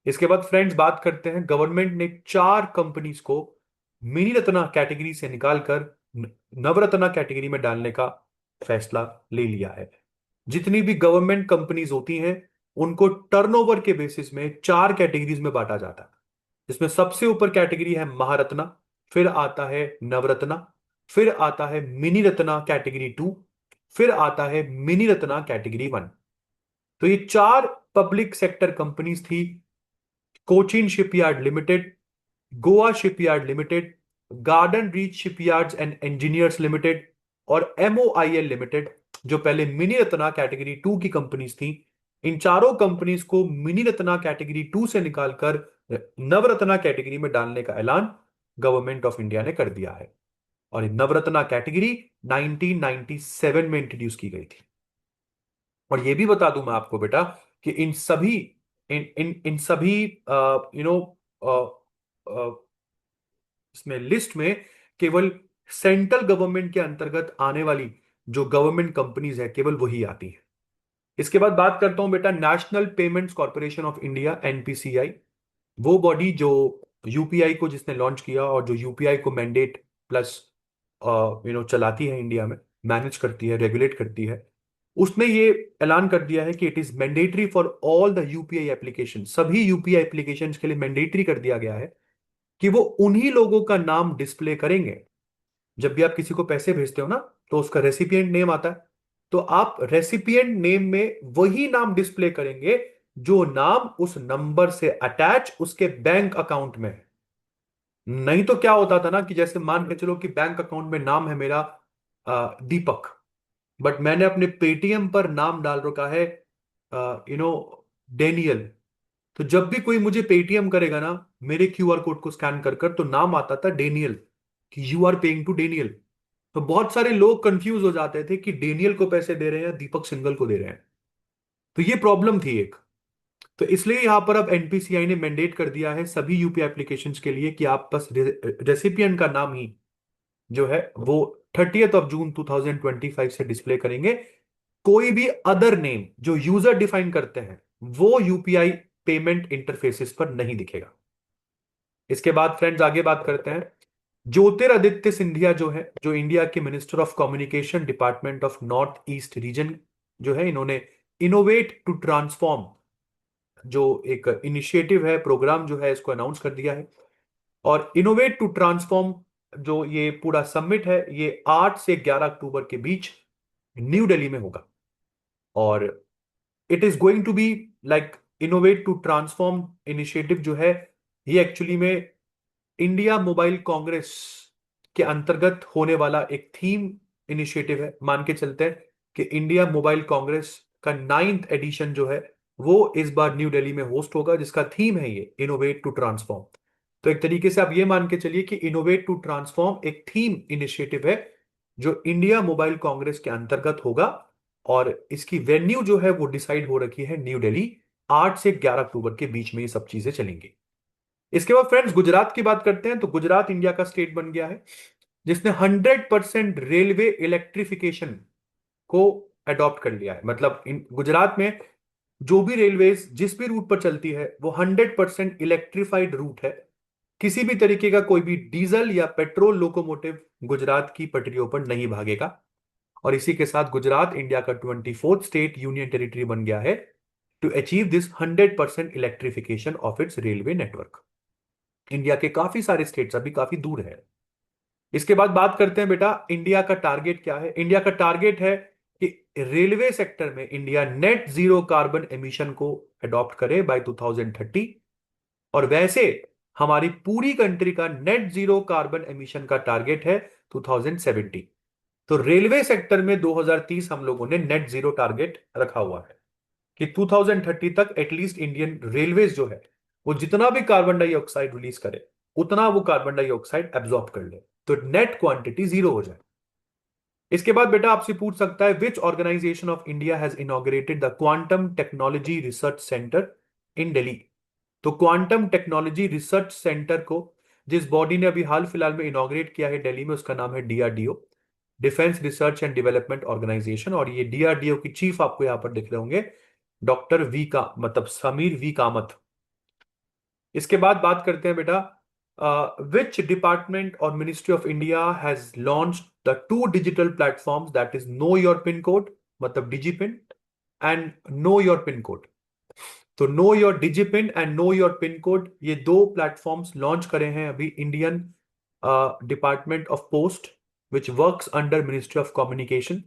इसके बाद फ्रेंड्स बात करते हैं, गवर्नमेंट ने 4 कंपनीज को मिनी रत्ना कैटेगरी से निकालकर नवरत्ना कैटेगरी में डालने का फैसला ले लिया है। जितनी भी गवर्नमेंट कंपनीज होती हैं उनको टर्नओवर के बेसिस में 4 कैटेगरीज में बांटा जाता है। इसमें सबसे ऊपर कैटेगरी है महारत्ना, फिर आता है नवरत्ना, फिर आता है मिनी रत्ना कैटेगरी 2, फिर आता है मिनी रत्ना कैटेगरी 1। तो ये 4 पब्लिक सेक्टर कंपनीज थी, Cochin shipyard limited, Goa shipyard limited, garden reach shipyards and engineers limited और MOIL लिमिटेड, जो पहले मिनी रत्ना कैटेगरी 2 की कंपनीज थी। इन चारों कंपनीज को मिनी रत्ना कैटेगरी 2 से निकालकर नवरत्ना कैटेगरी में डालने का ऐलान गवर्नमेंट ऑफ इंडिया ने कर दिया है। और नवरत्ना कैटेगरी 1997 में इंट्रोड्यूस की गई थी। और ये भी बता दूं मैं आपको बेटा कि इन सभी इन इन इन सभी यू नो इसमें लिस्ट में केवल सेंट्रल गवर्नमेंट के अंतर्गत आने वाली जो गवर्नमेंट कंपनीज है केवल वही आती है। इसके बाद बात करता हूं बेटा national payments corporation of India, NPCI। वो बॉडी जो यूपीआई को जिसने लॉन्च किया और जो यूपीआई को मैंडेट प्लस चलाती है इंडिया में, मैनेज करती है, रेगुलेट करती है, उसने ये ऐलान कर दिया है कि it is mandatory for all the UPI application. सभी यूपीआई एप्लीकेशन के लिए मैंडेटरी कर दिया गया है कि वो उन्हीं लोगों का नाम डिस्प्ले करेंगे। जब भी आप किसी को पैसे भेजते हो ना, तो उसका रेसिपिएंट नेम आता है, तो आप रेसिपिएंट नेम में वही नाम डिस्प्ले करेंगे जो नाम उस नंबर से अटैच उसके बैंक अकाउंट में है। नहीं तो क्या होता था ना कि जैसे मान के चलो कि बैंक अकाउंट में नाम है मेरा दीपक, बट मैंने अपने पेटीएम पर नाम डाल रखा है यू नो डेनियल। तो जब भी कोई मुझे पेटीएम करेगा ना, मेरे क्यूआर कोड को स्कैन कर कर, तो नाम आता था डेनियल, कि you are paying to Daniel. तो बहुत सारे लोग कंफ्यूज हो जाते थे कि डेनियल को पैसे दे रहे हैं या दीपक सिंगल को दे रहे हैं। तो ये प्रॉब्लम थी एक। तो इसलिए यहां पर अब एनपीसीआई ने मैंडेट कर दिया है सभी यूपीआई एप्लीकेशंस के लिए कि आप बस रेसिपिएंट का नाम ही जो है वो 30 जून 2025 से डिस्प्ले करेंगे। कोई भी अदर नेम जो यूजर डिफाइन करते हैं वो यूपीआई पेमेंट इंटरफेसेस पर नहीं दिखेगा। इसके बाद फ्रेंड्स आगे बात करते हैं। ज्योतिरादित्य सिंधिया जो है, जो इंडिया के minister of communication department of north east region जो है, इन्होंने इनोवेट टू ट्रांसफॉर्म जो एक इनिशिएटिव है, प्रोग्राम जो है, इसको अनाउंस कर दिया है। और इनोवेट टू ट्रांसफॉर्म जो ये पूरा समिट है, ये 8 से 11 अक्टूबर के बीच न्यू दिल्ली में होगा। और it is going to be like innovate to transform initiative जो है, ये एक्चुअली में इंडिया मोबाइल कांग्रेस के अंतर्गत होने वाला एक थीम इनिशिएटिव है। मान के चलते हैं कि इंडिया मोबाइल कांग्रेस का 9th एडिशन जो है वो इस बार न्यू दिल्ली में होस्ट होगा, जिसका थीम है ये इनोवेट टू ट्रांसफॉर्म। तो एक तरीके से आप ये मान के चलिए कि इनोवेट टू ट्रांसफॉर्म एक थीम इनिशिएटिव है जो इंडिया मोबाइल कांग्रेस के अंतर्गत होगा। और इसकी वेन्यू जो है वो डिसाइड हो रखी है न्यू दिल्ली। 8 से 11 अक्टूबर के बीच में ये सब चीजें चलेंगी। इसके बाद फ्रेंड्स गुजरात की बात करते हैं। तो गुजरात इंडिया का स्टेट बन गया है जिसने 100% रेलवे इलेक्ट्रिफिकेशन को अडॉप्ट कर लिया है। मतलब गुजरात में जो भी रेलवेज जिस भी रूट पर चलती है वो 100% इलेक्ट्रिफाइड रूट है। किसी भी तरीके का कोई भी डीजल या पेट्रोल लोकोमोटिव गुजरात की पटरियों पर नहीं भागेगा। और इसी के साथ गुजरात इंडिया का 24th स्टेट यूनियन टेरिटरी बन गया है to achieve this 100% electrification of its railway network. India के काफी सारे स्टेट्स अभी काफी दूर है। इसके बाद बात करते हैं बेटा इंडिया का टारगेट क्या है। इंडिया का टारगेट है कि रेलवे सेक्टर में India net zero carbon emission को अडॉप्ट करे बाय 2030। और वैसे हमारी पूरी कंट्री का नेट जीरो कार्बन एमिशन का टारगेट है 2070। तो रेलवे सेक्टर में 2030 हम लोगों ने नेट जीरो टारगेट रखा हुआ है कि 2030 तक एटलीस्ट इंडियन रेलवेज जो है वो जितना भी कार्बन डाइऑक्साइड रिलीज करे उतना वो कार्बन डाइऑक्साइड एब्जॉर्ब कर ले, तो नेट क्वांटिटी जीरो हो जाए। इसके बाद बेटा आपसे पूछ सकता है which organisation of India has inaugurated the quantum technology research centre in Delhi. तो क्वांटम टेक्नोलॉजी रिसर्च सेंटर को जिस बॉडी ने अभी हाल फिलहाल में इनॉग्रेट किया है दिल्ली में, उसका नाम है DRDO, defence research and development organisation. और ये DRDO की चीफ आपको यहां पर दिख रहे होंगे, डॉक्टर वी का मतलब समीर वी कामत। इसके बाद बात करते हैं बेटा विच डिपार्टमेंट और ministry of India has launch the 2 digital platforms, that is know your pin code मतलब DIGIPIN and know your pin code. तो know your DIGIPIN and know your pin code, ये 2 प्लेटफॉर्म्स लॉन्च करे हैं अभी Indian department of post which works under ministry of communication.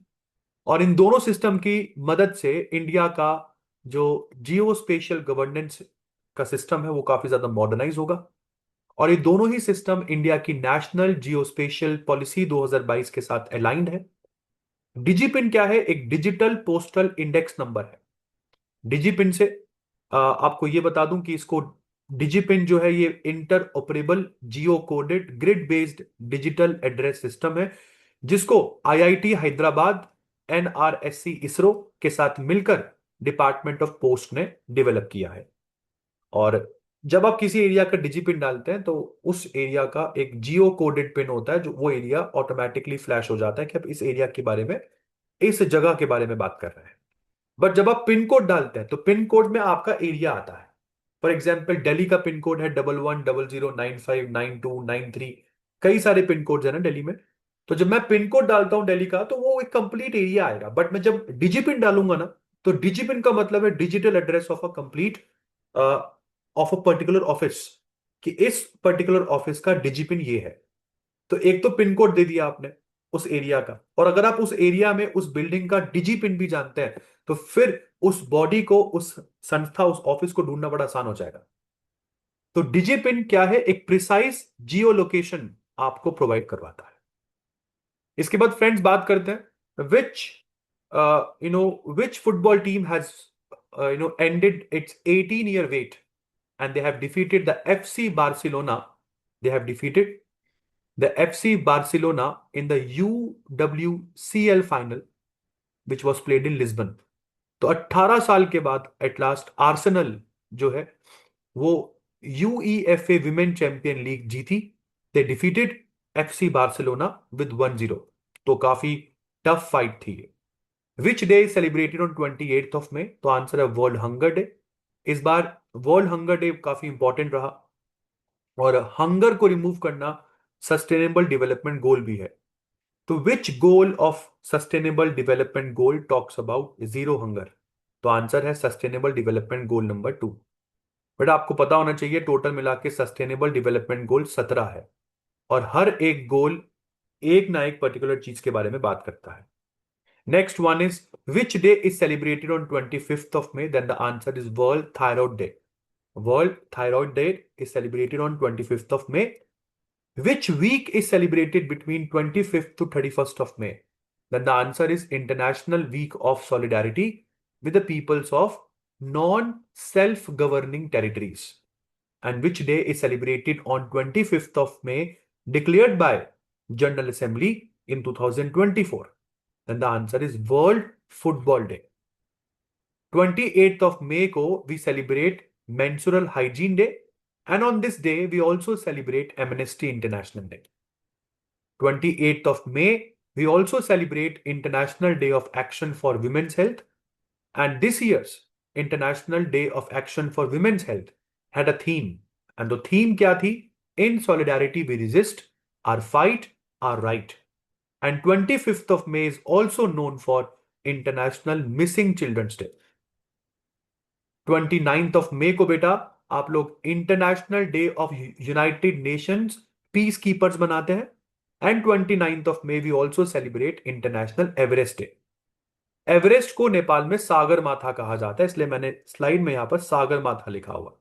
और इन दोनों system की मदद से इंडिया का जो जियो स्पेशियल गवर्नेंस का सिस्टम है वो काफी ज्यादा मॉडर्नाइज होगा। और ये दोनों ही सिस्टम इंडिया की नेशनल जियोस्पेशियल पॉलिसी 2022 के साथ अलाइंड है। डिजिपिन क्या है? एक डिजिटल पोस्टल इंडेक्स नंबर है। डिजिपिन से आपको ये बता दूं कि इसको डिजिपिन जो है ये interoperable geo coded grid based digital address system है, जिसको आईआईटी हैदराबाद, एनआरएससी इसरो के साथ मिलकर डिपार्टमेंट ऑफ पोस्ट ने डेवलप किया है। और जब आप किसी एरिया का डिजिपिन डालते हैं तो उस एरिया का एक जियो कोडेड पिन होता है, जो वो एरिया ऑटोमेटिकली फ्लैश हो जाता है कि आप इस एरिया के बारे में, इस जगह के बारे में बात कर रहे हैं। बट जब आप पिन कोड डालते हैं तो पिन कोड में आपका एरिया आता है। फॉर एग्जाम्पल दिल्ली का पिन कोड है 1100959293। कई सारे पिन कोड है ना दिल्ली में। तो जब मैं पिन कोड डालता हूं दिल्ली का तो वो एक कंप्लीट एरिया आएगा। बट मैं जब डिजिपिन डालूंगा ना, तो डिजिपिन का मतलब है digital address of a complete of a particular office, कि इस पर्टिकुलर ऑफिस का डिजिपिन ये है। तो एक तो पिन कोड दे दिया आपने उस एरिया का, और अगर आप उस एरिया में उस बिल्डिंग का डिजी पिन भी जानते हैं तो फिर उस बॉडी को, उस संस्था, उस ऑफिस को ढूंढना बड़ा आसान हो जाएगा। तो डिजी पिन क्या है? एक प्रिसाइज जियो लोकेशन आपको प्रोवाइड करवाता है। इसके बाद फ्रेंड्स बात करते हैं which which football team has ended its 18-year wait and they have defeated the FC Barcelona. They have defeated the FC Barcelona in the UWCL final, which was played in Lisbon. तो 18 साल के बाद at last Arsenal जो है वो UEFA women champion league जीती। They defeated FC Barcelona with 1-0। तो काफी टफ फाइट थी ये। विच डे सेलिब्रेटेड ऑन 28 मई? तो आंसर है वर्ल्ड हंगर डे। इस बार वर्ल्ड हंगर डे काफी इंपॉर्टेंट रहा, और हंगर को रिमूव करना सस्टेनेबल डेवलपमेंट गोल भी है। तो which goal of sustainable development goal talks about zero hunger? तो आंसर है sustainable development goal number 2। But आपको पता होना चाहिए टोटल मिला के सस्टेनेबल डेवलपमेंट गोल 17 है, और हर एक गोल एक ना एक पर्टिकुलर चीज के बारे में बात करता है। Next one is which day is celebrated on 25 May? Then the answer is world thyroid day. World thyroid day is celebrated on 25 Which week is celebrated between 25th to 31st of May? Then the answer is International Week of Solidarity with the peoples of non-self-governing territories. And which day is celebrated on 25th of May, declared by General Assembly in 2024? Then the answer is World Football Day. 28th of May को we celebrate Menstrual Hygiene Day, and on this day we also celebrate Amnesty International Day. 28th of May we also celebrate International Day of Action for Women's Health, and this year's International Day of Action for Women's Health had a theme, and the theme क्या थी? In solidarity we resist, our fight, our right. And 25th of May is also known for International Missing Children's Day. 29th of May को बेटा आप लोग international day of United Nations peace keepers मनाते हैं। एंड 29th of May we also celebrate international Everest day. Everest को नेपाल में सागर माथा कहा जाता है, इसलिए मैंने स्लाइड में यहां पर सागर माथा लिखा हुआ।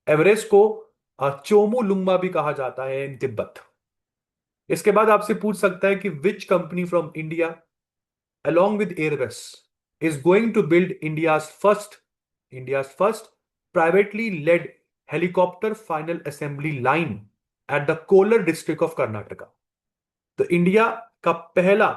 एवरेस्ट को चोमू लुंगमा भी कहा जाता है इन तिब्बत। इसके बाद आपसे पूछ सकता है कि which company from India along with Airbus is going to build India's first privately led helicopter final assembly line at the Kolar district of Karnataka. तो इंडिया का पहला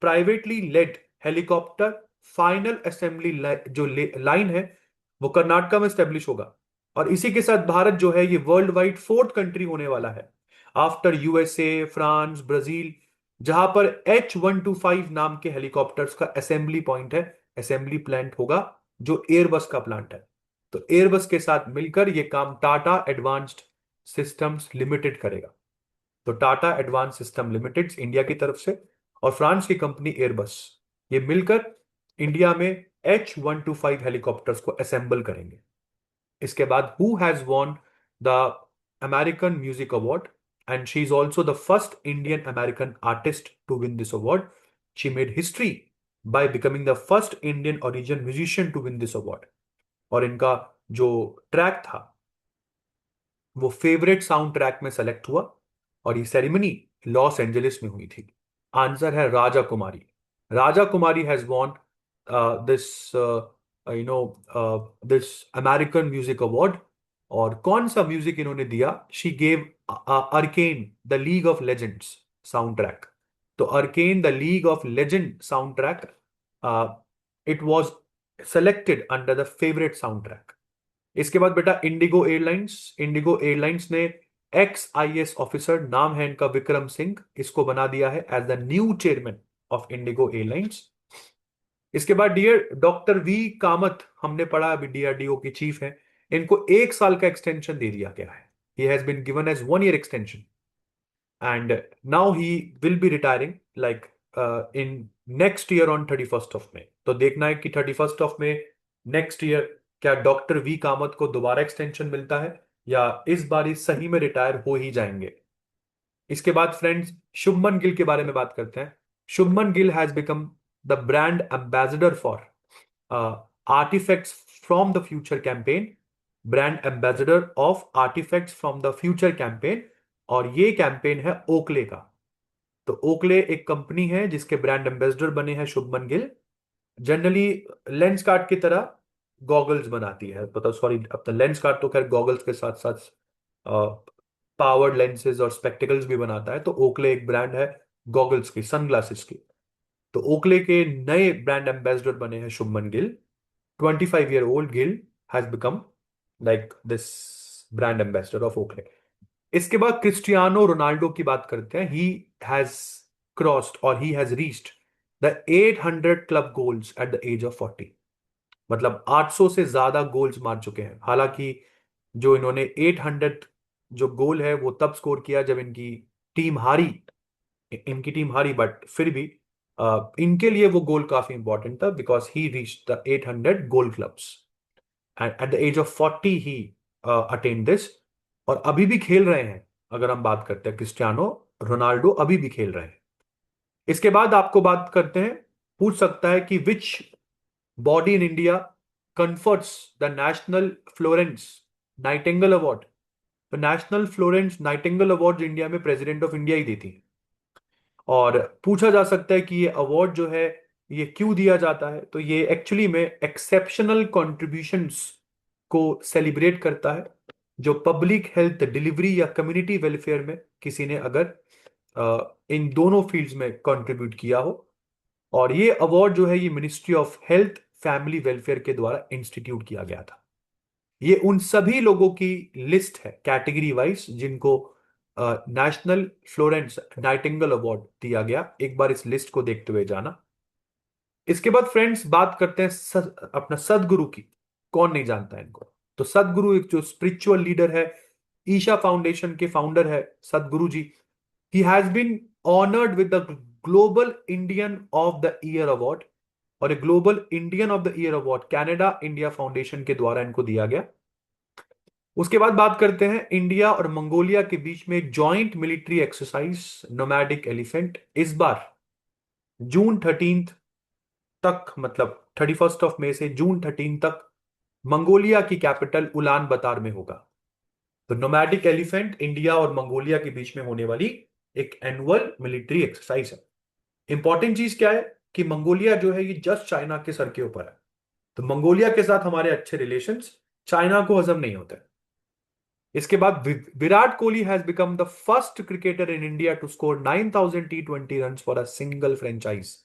privately led helicopter final assembly जो line है वो कर्नाटका में establish होगा। और इसी के साथ भारत जो है ये वर्ल्ड वाइड 4th कंट्री होने वाला है आफ्टर यूएसए, फ्रांस, ब्राजील, जहां पर H125 नाम के हेलीकॉप्टर्स का असेंबली पॉइंट है, असेंबली प्लांट होगा, जो एयरबस का प्लांट है। तो एयरबस के साथ मिलकर यह काम टाटा एडवांस्ड सिस्टम्स लिमिटेड करेगा। तो Tata advance system limited India की तरफ से और फ्रांस की कंपनी एयरबस, ये मिलकर इंडिया में H125 हेलीकॉप्टर्स को असेंबल करेंगे। इसके बाद who has won the American music award, and she is also the first Indian American artist to win this award. She made history by becoming the first Indian origin musician to win this award. और इनका जो track था वो favourite sound track में select हुआ और ये ceremony Los Angeles में हुई थी। आंसर है Raja Kumari. Raja Kumari has won this this American music award. और कौन सा म्यूजिक इन्होंने दिया? She gave Arcane the League of Legends soundtrack. तो Arcane the League of Legend soundtrack, it was selected under the favourite soundtrack. इसके बाद बेटा IndiGo airlines ने एक्स आईएएस ऑफिसर, नाम है इनका विक्रम सिंह, इसको बना दिया है as the new chairman of Indigo airlines. इसके बाद डियर डॉक्टर वी कामत, हमने पढ़ा अभी डीआरडीओ की चीफ है, इनको 1 साल का एक्सटेंशन दे दिया गया है। He has been given as 1 year extension and now he will be retiring like in next year on 31st of May। तो देखना है कि 31st of May next year क्या डॉक्टर वी कामत को दोबारा एक्सटेंशन मिलता है या इस बार ही सही में रिटायर हो ही जाएंगे। इसके बाद फ्रेंड्स शुभमन गिल के बारे में बात करते हैं। Shubman Gill has become the brand ambassador for artifacts from the future campaign, brand ambassador of artifacts from the future campaign. और ये कैंपेन है ओकले का। तो ओकले एक कंपनी है जिसके ब्रांड एम्बेसडर बने हैं Shubman Gill. Generally lens card की तरह गॉगल्स बनाती है, पता सॉरी, अब तो लेंस कार्ड तो खैर गॉगल्स के साथ साथ पावर्ड लेंसेज और स्पेक्टिकल्स भी बनाता है। तो ओकले एक ब्रांड है गॉगल्स की, सनग्लासेस की। तो ओकले के नए ब्रांड एम्बेसडर बने हैं Shubman Gill. 25 year old Gill has become like this brand ambassador of Oakley. इसके बाद क्रिस्टियानो रोनाल्डो की बात करते हैं। ही हैज क्रॉस्ड और he has reached the 800 club goals at the age of 40। मतलब 800 से ज्यादा गोल्स मार चुके हैं। हालांकि जो इन्होंने 800 जो गोल है वो तब स्कोर किया जब टीम हारी इनकी टीम हारी, बट फिर भी इनके लिए वो गोल काफी इंपॉर्टेंट था because he reach the 800 goal clubs and at the age of 40 he attain this. और अभी भी खेल रहे हैं। अगर हम बात करते हैं क्रिस्टियानो रोनाल्डो अभी भी खेल रहे हैं। इसके बाद आपको बात करते हैं, पूछ सकता है कि which body in India confers the national Florence Nightingale award. तो national Florence Nightingale award India में प्रेसिडेंट ऑफ इंडिया ही देती है। और पूछा जा सकता है कि ये अवार्ड जो है ये क्यों दिया जाता है? तो ये एक्चुअली में एक्सेप्शनल कॉन्ट्रीब्यूशंस को सेलिब्रेट करता है जो पब्लिक हेल्थ डिलीवरी या कम्युनिटी वेलफेयर में किसी ने अगर इन दोनों फील्ड्स में कंट्रीब्यूट किया हो। और ये अवार्ड जो है ये ministry of health family welfare के द्वारा इंस्टीट्यूट किया गया था। ये उन सभी लोगों की लिस्ट है कैटेगरी वाइज जिनको नेशनल फ्लोरेंस नाइटिंगेल अवार्ड दिया गया। एक बार इस लिस्ट को देखते हुए जाना। इसके बाद फ्रेंड्स बात करते हैं अपना सदगुरु की। कौन नहीं जानता है इनको? तो सदगुरु एक जो स्पिरिचुअल लीडर है, ईशा फाउंडेशन के फाउंडर है Sadhguru ji. He has been honoured with the global Indian of the year award. और global Indian of the year award Canada India foundation के द्वारा इनको दिया गया। उसके बाद बात करते हैं इंडिया और मंगोलिया के बीच में एक joint military exercise nomadic elephant. इस बार जून 13 तक, मतलब 31 मई से जून 13 तक मंगोलिया की कैपिटल उलान बतार में होगा। तो नोमैडिक एलिफेंट इंडिया और मंगोलिया के बीच में होने वाली एक एनुअल मिलिट्री एक्सरसाइज है। इंपॉर्टेंट चीज क्या है कि मंगोलिया जो है ये जस्ट चाइना के सर के ऊपर है। तो मंगोलिया के साथ हमारे अच्छे रिलेशंस चाइना को हजम नहीं होते। इसके बाद Virat Kohli has become the first cricketer in India to score 9,000 T20 run for a single franchise.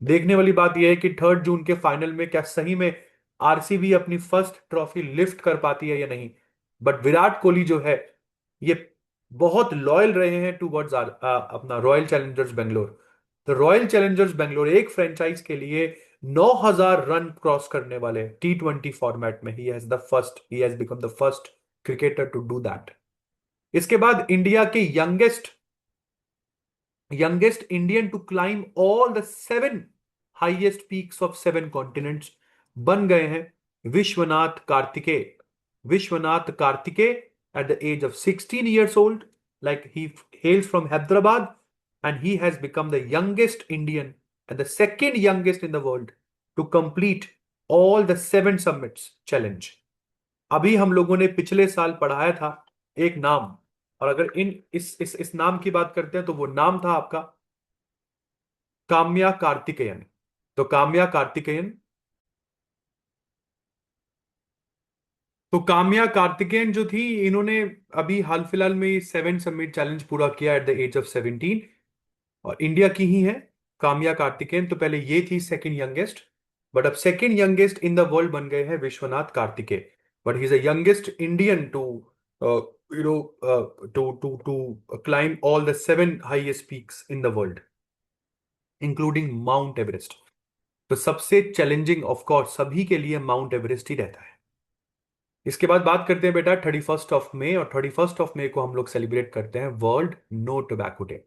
देखने वाली बात यह है कि 3 जून के फाइनल में क्या सही में आरसीबी अपनी फर्स्ट ट्रॉफी लिफ्ट कर पाती है या नहीं। बट विराट कोहली जो है ये बहुत लॉयल रहे हैं टूवर्ड्स अपना रॉयल चैलेंजर्स बेंगलोर। तो रॉयल चैलेंजर्स बेंगलोर एक फ्रेंचाइज के लिए 9,000 रन क्रॉस करने वाले T20 फॉर्मेट में he has become the first cricketer to do that. इसके बाद इंडिया के youngest Indian to climb all the 7 highest peaks of 7 continents बन गए हैं Vishwanath Kartikeya. Vishwanath Kartikeya at the age of 16 years old, like he hails from Hyderabad, and he has become the youngest Indian and the second youngest in the world to complete all the 7 summits challenge। अभी हम लोगों ने पिछले साल पढ़ाया था एक नाम। और अगर इन इस नाम की बात करते हैं तो वो नाम था आपका काम्या कार्तिकेयन। तो काम्या कार्तिकेयन, तो काम्या कार्तिकेयन जो थी, इन्होंने अभी हाल फिलहाल में 7 समिट चैलेंज पूरा किया एट द एज ऑफ 17, और इंडिया की ही है काम्या कार्तिकेयन। तो पहले ये थी सेकंड यंगेस्ट, बट अब second youngest in the world बन गए हैं Vishwanath Karthikeya. But he is the youngest Indian to you know to climb all the 7 highest peaks in the world, including Mount Everest. तो सबसे चैलेंजिंग ऑफ कोर्स सभी के लिए mount Everest ही रहता है। इसके बाद बात करते हैं बेटा 31 मई, और 31 मई को हम लोग सेलिब्रेट करते हैं वर्ल्ड नो टोबैको डे।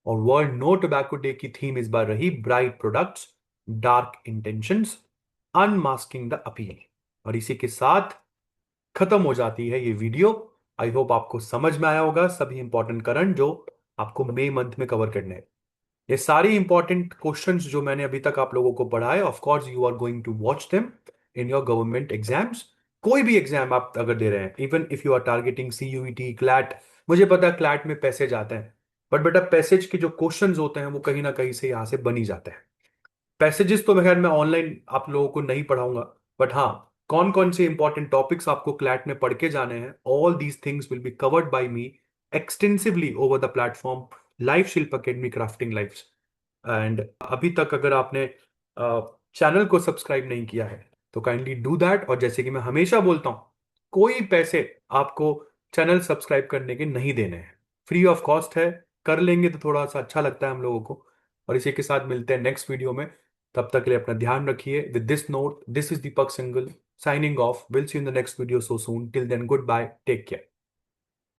और वर्ल्ड नो टोबैको डे की थीम इस बार रही bright products, dark intentions, unmasking the appeal. और इसी के साथ खत्म हो जाती है ये वीडियो। आई होप आपको समझ में आया होगा सभी इंपॉर्टेंट करंट जो आपको मई मंथ में कवर करने हैं। ये सारी इंपॉर्टेंट क्वेश्चंस जो मैंने अभी तक आप लोगों को पढ़ाए, of course you are going to watch them in your government exams. कोई भी एग्जाम आप अगर दे रहे हैं, even if you are targeting CUET, CLAT, मुझे पता है क्लैट में पैसे जाते हैं, बट बेटा पैसेज के जो क्वेश्चंस होते हैं वो कहीं ना कहीं से यहां से बन ही जाते हैं। पैसेजेस तो खैर मैं ऑनलाइन आप लोगों को नहीं पढ़ाऊंगा, बट हाँ, कौन कौन से इंपॉर्टेंट टॉपिक्स आपको क्लैट में पढ़ के जाने हैं, all these things will be covered by me extensively over the platform live शिल्प अकेडमी क्राफ्टिंग लाइव्स। एंड अभी तक अगर आपने चैनल को सब्सक्राइब नहीं किया है तो काइंडली डू दैट। और जैसे कि मैं हमेशा बोलता हूं, कोई पैसे आपको चैनल सब्सक्राइब करने के नहीं देने हैं, फ्री ऑफ कॉस्ट है। कर लेंगे तो थोड़ा सा अच्छा लगता है हम लोगों को। और इसी के साथ मिलते हैं नेक्स्ट वीडियो में। तब तक के लिए अपना ध्यान रखिए। With this note, this is Deepak Singhal signing off. Will see in the next video so soon. Till then, good bye, take care.